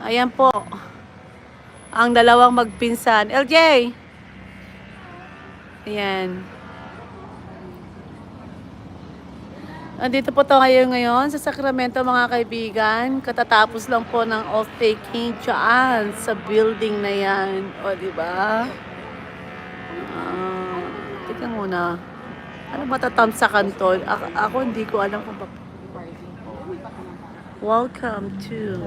Ayan po, ang dalawang magpinsan. LJ! Ayan. Andito po tayo ngayon sa Sacramento mga kaibigan. Katatapos lang po ng off-taking dyan sa building na yan. O, diba? Tika muna. Ano ba tatamsakan to? Ako hindi ko alam kung ba. Welcome to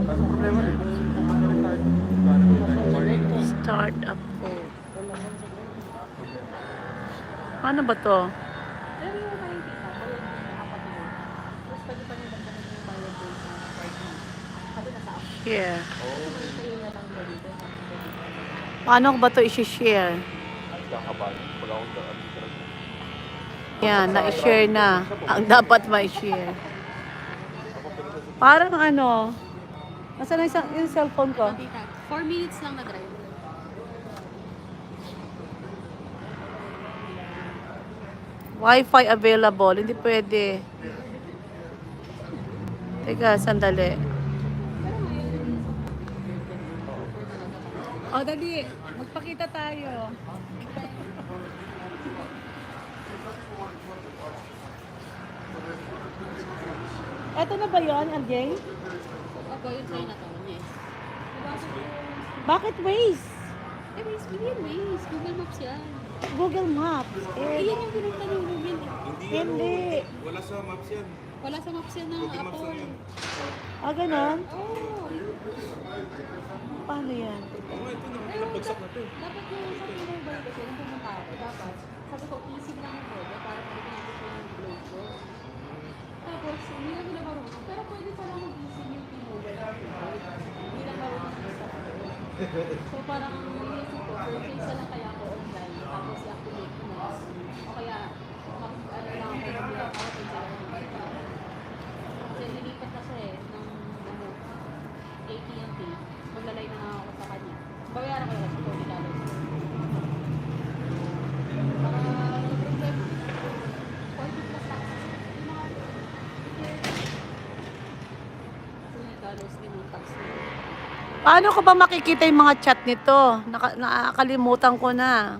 Startup po. Ano ba to? Share. Paano ko ba to i-share? Yan, na-share na. Ang dapat ma-share. Parang ano, nasaan na yung cellphone ko? 4 minutes lang na drive. Wi-Fi available. Hindi pwede. Teka, sandali. O, dali. Magpakita tayo. Eto na ba yun, LJ? Ako, yun try na to. Yes. Bakit Waze? Eh, Waze, Waze. Google Maps yan. Google Maps. Eh, yan yung pinunta ng Google. Hindi. Wala sa maps yan. Wala sa maps yan ng Google Maps lang Apple. yan. Ah, ganon? Oh. Paano yan? Oo nga, ito na. Nabagsak na to. Dapat yung sa T-Mobile kasi, nung pumunta ako, dapat, sabi ko, easy lang yung pwede para pagkakas ko yung globe ko. Tapos, hindi lang nila marunong. Pero pwede pala mag-easy yung T-Mobile. Hindi lang marunong sa isa. So, parang inisip ko, purchase na lang kaya ako online, tapos i-activate ko na. O kaya, ano lang ako, mag-vlog ako, pwede lang yung iba. Kasi nilipat kasi ng AT&T, maglalay na nga ako sa kanya. Bayaran ko lang sa $40. Paano ko ba makikita yung mga chat nito? Nakakalimutan ko na.